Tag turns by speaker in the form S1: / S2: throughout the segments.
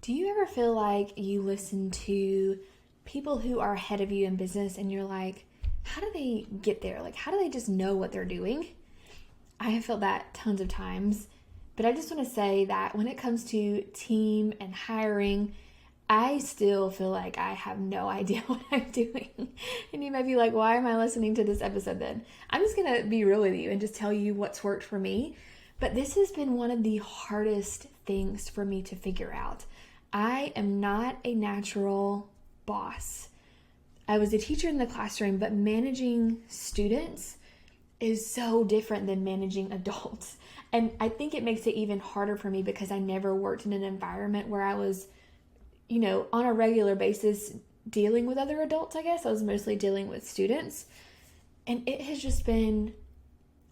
S1: Do you ever feel like you listen to people who are ahead of you in business and you're like, how do they get there? Like, how do they just know what they're doing? I have felt that tons of times, but I just want to say that when it comes to team and hiring, I still feel like I have no idea what I'm doing. And you might be like, why am I listening to this episode then? I'm just going to be real with you and just tell you what's worked for me. But this has been one of the hardest things for me to figure out. I am not a natural boss. I was a teacher in the classroom, but managing students is so different than managing adults. And I think it makes it even harder for me because I never worked in an environment where I was, on a regular basis dealing with other adults, I guess. I was mostly dealing with students. And it has just been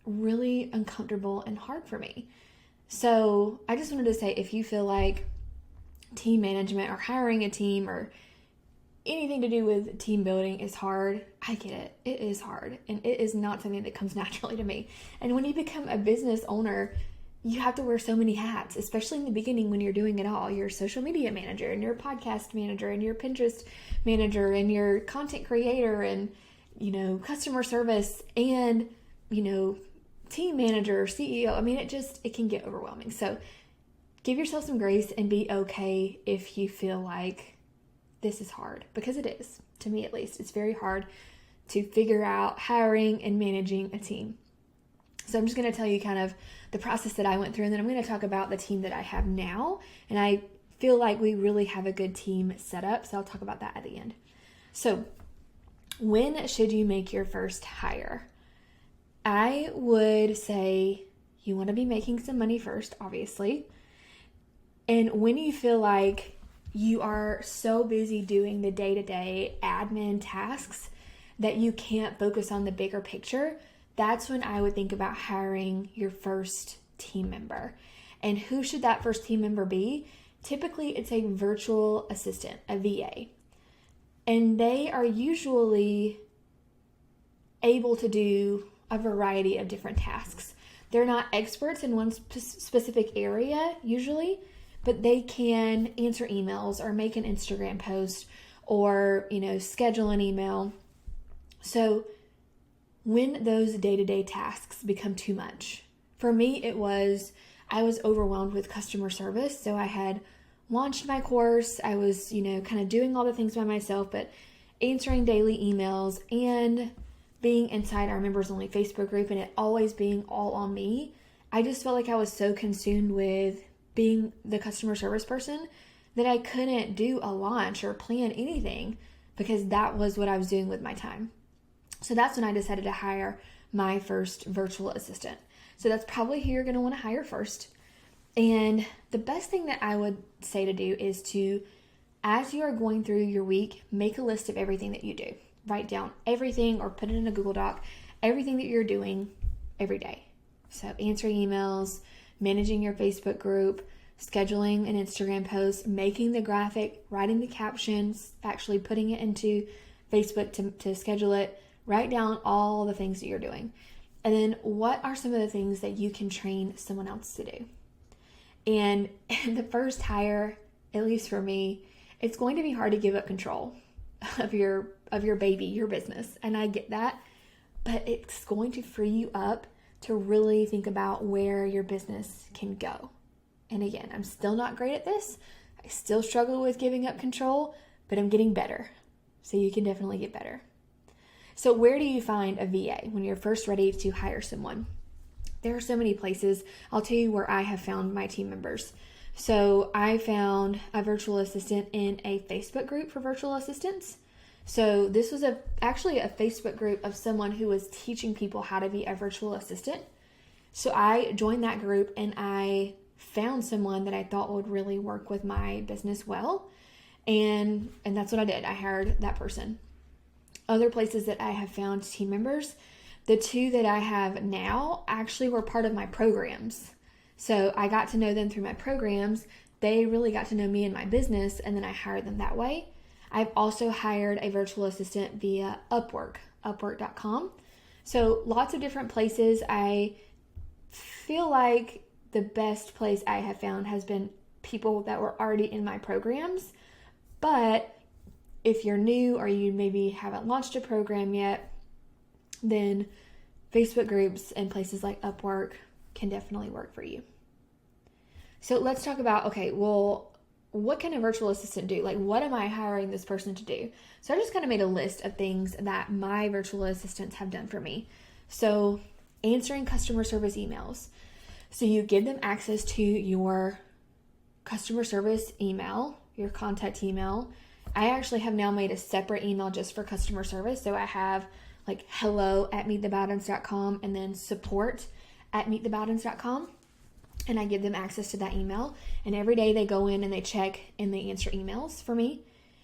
S1: really uncomfortable and hard for me. So I just wanted to say, if you feel like team management or hiring a team or anything to do with team building is hard, I get it. It is hard. And it is not something that comes naturally to me. And when you become a business owner, you have to wear so many hats, especially in the beginning when you're doing it all. You're a social media manager and you're a podcast manager and you're a Pinterest manager and you're a content creator and, customer service and, team manager, CEO. I mean, it can get overwhelming. So give yourself some grace and be okay if you feel like this is hard, because it is, to me at least. It's very hard to figure out hiring and managing a team. So I'm just going to tell you kind of the process that I went through, and then I'm going to talk about the team that I have now. And I feel like we really have a good team set up, so I'll talk about that at the end. So when should you make your first hire? I would say you want to be making some money first, obviously. And when you feel like you are so busy doing the day-to-day admin tasks that you can't focus on the bigger picture, that's when I would think about hiring your first team member. And who should that first team member be? Typically, it's a virtual assistant, a VA. And they are usually able to do a variety of different tasks. They're not experts in one specific area, usually, but they can answer emails or make an Instagram post or, schedule an email. So when those day-to-day tasks become too much, for me, I was overwhelmed with customer service. So I had launched my course. I was, kind of doing all the things by myself, but answering daily emails and being inside our members only Facebook group and it always being all on me. I just felt like I was so consumed with being the customer service person that I couldn't do a launch or plan anything because that was what I was doing with my time. So that's when I decided to hire my first virtual assistant. So that's probably who you're going to want to hire first. And the best thing that I would say to do is to, as you are going through your week, make a list of everything that you do. Write down everything or put it in a Google Doc, everything that you're doing every day. So answering emails, managing your Facebook group, scheduling an Instagram post, making the graphic, writing the captions, actually putting it into Facebook to schedule it. Write down all the things that you're doing. And then what are some of the things that you can train someone else to do? And the first hire, at least for me, it's going to be hard to give up control of your baby, your business. And I get that, but it's going to free you up to really think about where your business can go. And again, I'm still not great at this. I still struggle with giving up control, but I'm getting better. So you can definitely get better. So where do you find a VA when you're first ready to hire someone? There are so many places. I'll tell you where I have found my team members. So I found a virtual assistant in a Facebook group for virtual assistants. So this was actually a Facebook group of someone who was teaching people how to be a virtual assistant. So I joined that group and I found someone that I thought would really work with my business well. And that's what I did. I hired that person. Other places that I have found team members, the two that I have now actually were part of my programs. So I got to know them through my programs. They really got to know me and my business, and then I hired them that way. I've also hired a virtual assistant via Upwork, upwork.com. So lots of different places. I feel like the best place I have found has been people that were already in my programs. But if you're new or you maybe haven't launched a program yet, then Facebook groups and places like Upwork can definitely work for you. So let's talk about, okay, well, what can a virtual assistant do? Like, what am I hiring this person to do? So I just kind of made a list of things that my virtual assistants have done for me. So answering customer service emails. So you give them access to your customer service email, your contact email. I actually have now made a separate email just for customer service. So I have like hello@meetthebalance.com and then support@meetthebalance.com. And I give them access to that email. And every day they go in and they check and they answer emails for me.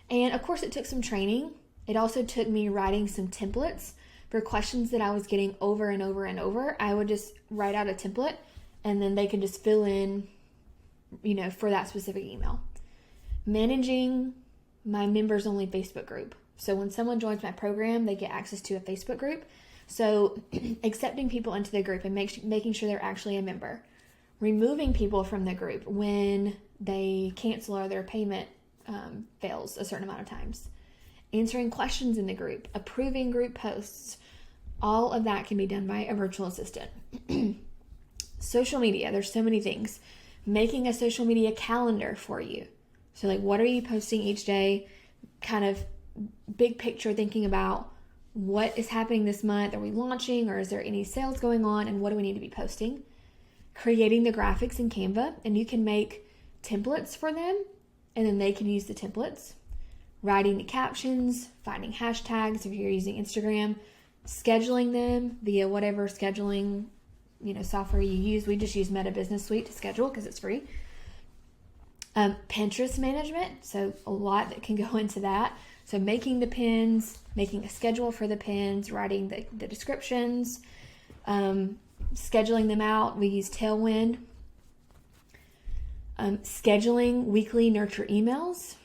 S1: And of course, it took some training. It also took me writing some templates for questions that I was getting over and over and over. I would just write out a template and then they could just fill in, for that specific email. Managing my members only Facebook group. So when someone joins my program, they get access to a Facebook group. So accepting people into the group and making sure they're actually a member. Removing people from the group when they cancel or their payment fails a certain amount of times. Answering questions in the group. Approving group posts. All of that can be done by a virtual assistant. Social media. There's so many things. Making a social media calendar for you. So like, what are you posting each day? Kind of big picture thinking about what is happening this month. Are we launching or is there any sales going on? And what do we need to be posting? Creating the graphics in Canva, and you can make templates for them and then they can use the templates. Writing the captions, finding hashtags if you're using Instagram, scheduling them via whatever scheduling software you use. We just use Meta Business Suite to schedule because it's free. Pinterest management, so a lot that can go into that. So making the pins, making a schedule for the pins, writing the descriptions, scheduling them out. We use Tailwind. Scheduling weekly nurture emails,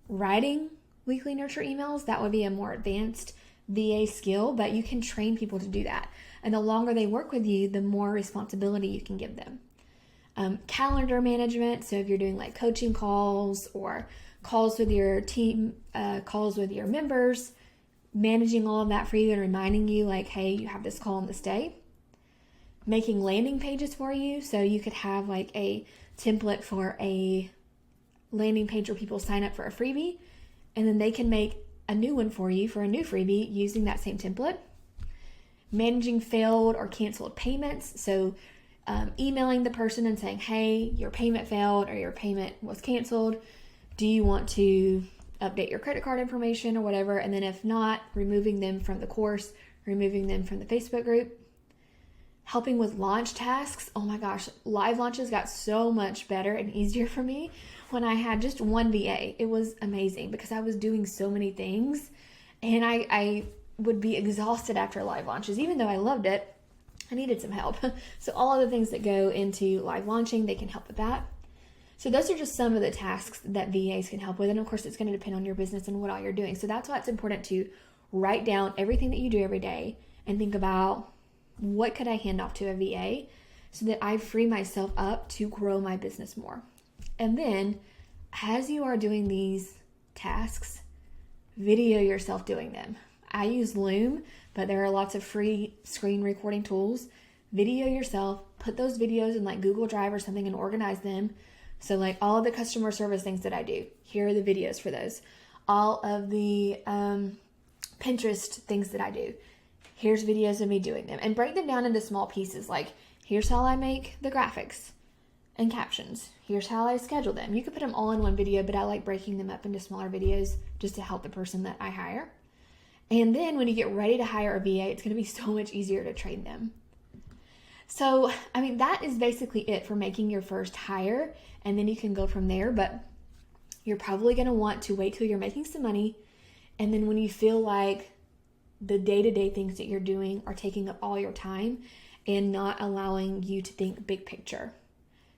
S1: writing weekly nurture emails. That would be a more advanced VA skill, but you can train people to do that. And the longer they work with you, the more responsibility you can give them. Calendar management. So if you're doing like coaching calls or calls with your team, calls with your members, managing all of that for you and reminding you like, hey, you have this call on this day. Making landing pages for you. So you could have like a template for a landing page where people sign up for a freebie and then they can make a new one for you for a new freebie using that same template. Managing failed or canceled payments. So emailing the person and saying, hey, your payment failed or your payment was canceled. Do you want to update your credit card information or whatever? And then if not, removing them from the course, removing them from the Facebook group. Helping with launch tasks. Oh my gosh, live launches got so much better and easier for me when I had just one VA. It was amazing because I was doing so many things and I would be exhausted after live launches. Even though I loved it, I needed some help. So all of the things that go into live launching, they can help with that. So those are just some of the tasks that VAs can help with. And of course, it's going to depend on your business and what all you're doing. So that's why it's important to write down everything that you do every day and think about, what could I hand off to a VA so that I free myself up to grow my business more? And then as you are doing these tasks, video yourself doing them. I use Loom, but there are lots of free screen recording tools. Video yourself, put those videos in like Google Drive or something and organize them. So like all of the customer service things that I do, here are the videos for those. All of the Pinterest things that I do, here's videos of me doing them. And break them down into small pieces. Like, here's how I make the graphics and captions. Here's how I schedule them. You could put them all in one video, but I like breaking them up into smaller videos just to help the person that I hire. And then when you get ready to hire a VA, it's going to be so much easier to train them. So, that is basically it for making your first hire. And then you can go from there. But you're probably going to want to wait till you're making some money. And then when you feel like the day-to-day things that you're doing are taking up all your time and not allowing you to think big picture,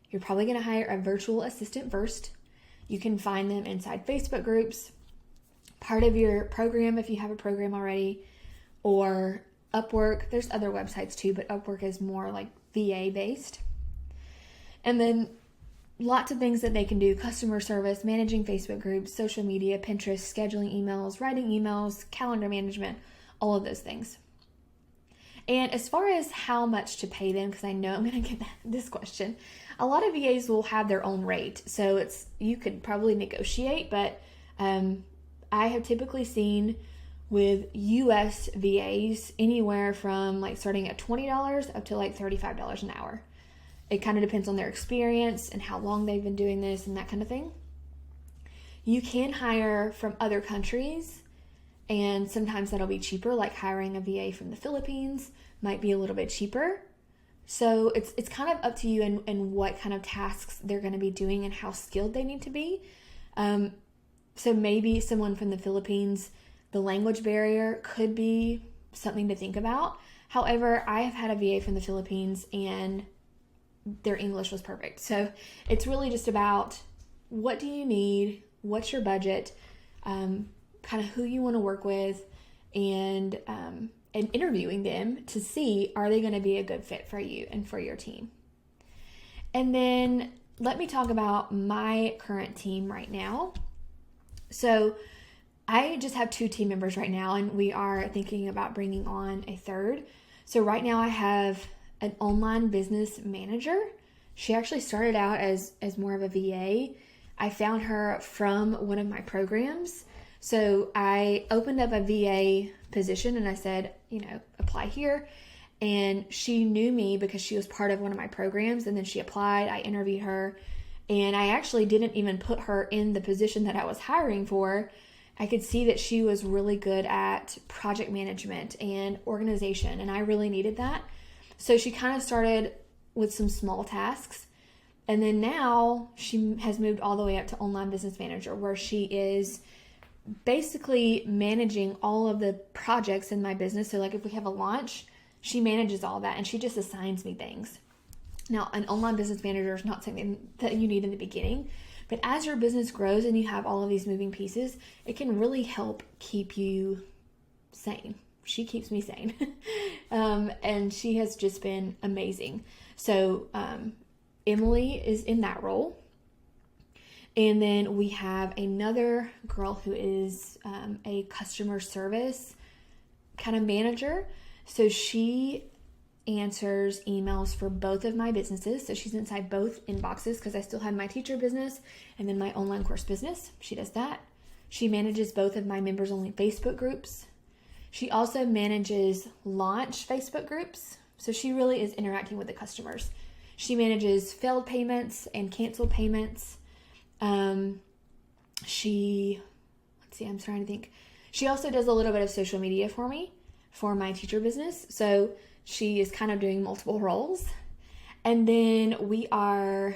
S1: you're probably going to hire a virtual assistant first. You can find them inside Facebook groups, part of your program if you have a program already, or Upwork. There's other websites too, but Upwork is more like VA based. And then lots of things that they can do: customer service, managing Facebook groups, social media, Pinterest, scheduling emails, writing emails, calendar management, all of those things. And as far as how much to pay them, because I know I'm going to get this question, a lot of VAs will have their own rate. So you could probably negotiate, but I have typically seen with US VAs anywhere from like starting at $20 up to like $35 an hour. It kind of depends on their experience and how long they've been doing this and that kind of thing. You can hire from other countries, and sometimes that'll be cheaper, like hiring a VA from the Philippines might be a little bit cheaper. So it's kind of up to you and what kind of tasks they're going to be doing and how skilled they need to be. So maybe someone from the Philippines, the language barrier could be something to think about. However, I have had a VA from the Philippines and their English was perfect. So it's really just about what do you need, what's your budget, kind of who you want to work with, and interviewing them to see, are they going to be a good fit for you and for your team. And then let me talk about my current team right now. So I just have 2 team members right now, and we are thinking about bringing on a third. So right now I have an online business manager. She actually started out as more of a VA. I found her from one of my programs. So I opened up a VA position and I said, apply here. And she knew me because she was part of one of my programs, and then she applied. I interviewed her, and I actually didn't even put her in the position that I was hiring for. I could see that she was really good at project management and organization, and I really needed that. So she kind of started with some small tasks, and then now she has moved all the way up to online business manager, where she is basically managing all of the projects in my business. So like if we have a launch, she manages all that and she just assigns me things. Now, an online business manager is not something that you need in the beginning, but as your business grows and you have all of these moving pieces, it can really help keep you sane. She keeps me sane. And she has just been amazing. So Emily is in that role. And then we have another girl who is a customer service kind of manager. So she answers emails for both of my businesses. So she's inside both inboxes because I still have my teacher business and then my online course business. She does that. She manages both of my members only Facebook groups. She also manages launch Facebook groups. So she really is interacting with the customers. She manages failed payments and canceled payments. I'm trying to think. She also does a little bit of social media for me, for my teacher business. So she is kind of doing multiple roles. And then we are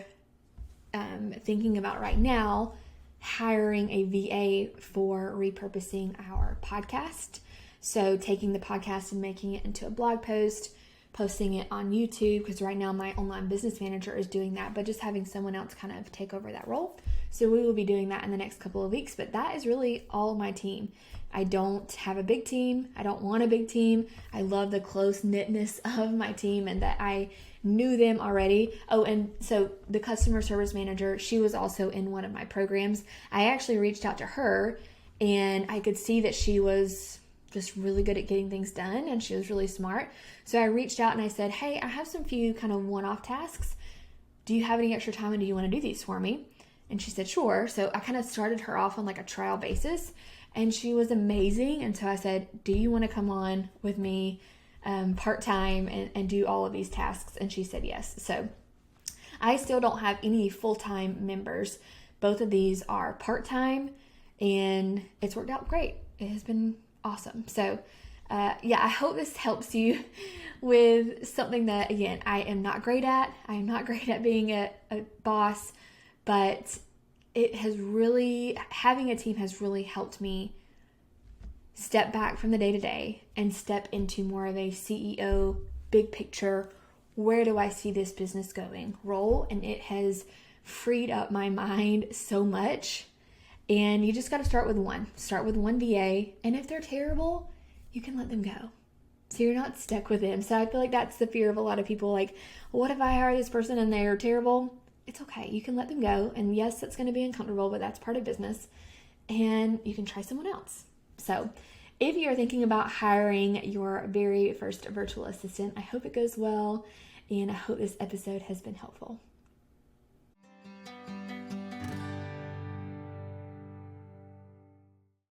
S1: thinking about right now hiring a VA for repurposing our podcast. So taking the podcast and making it into a blog post, posting it on YouTube, because right now my online business manager is doing that, but just having someone else kind of take over that role. So we will be doing that in the next couple of weeks, but that is really all my team. I don't have a big team. I don't want a big team. I love the close-knitness of my team and that I knew them already. Oh, and so the customer service manager, she was also in one of my programs. I actually reached out to her and I could see that she was just really good at getting things done and she was really smart. So I reached out and I said, hey, I have some few kind of one-off tasks. Do you have any extra time and do you want to do these for me? And she said, sure. So I kind of started her off on like a trial basis and she was amazing. And so I said, do you want to come on with me part-time and do all of these tasks? And she said yes. So I still don't have any full-time members. Both of these are part-time and it's worked out great. It has been awesome. So I hope this helps you with something that, again, I am not great at. I am not great at being a boss, but having a team has really helped me step back from the day-to-day and step into more of a CEO, big picture, where do I see this business going role. And it has freed up my mind so much. And you just got to start with one. Start with one VA. And if they're terrible, you can let them go. So you're not stuck with them. So I feel like that's the fear of a lot of people. Like, what if I hire this person and they're terrible? it's okay. You can let them go. And yes, that's going to be uncomfortable, but that's part of business. And you can try someone else. So if you're thinking about hiring your very first virtual assistant, I hope it goes well. And I hope this episode has been helpful.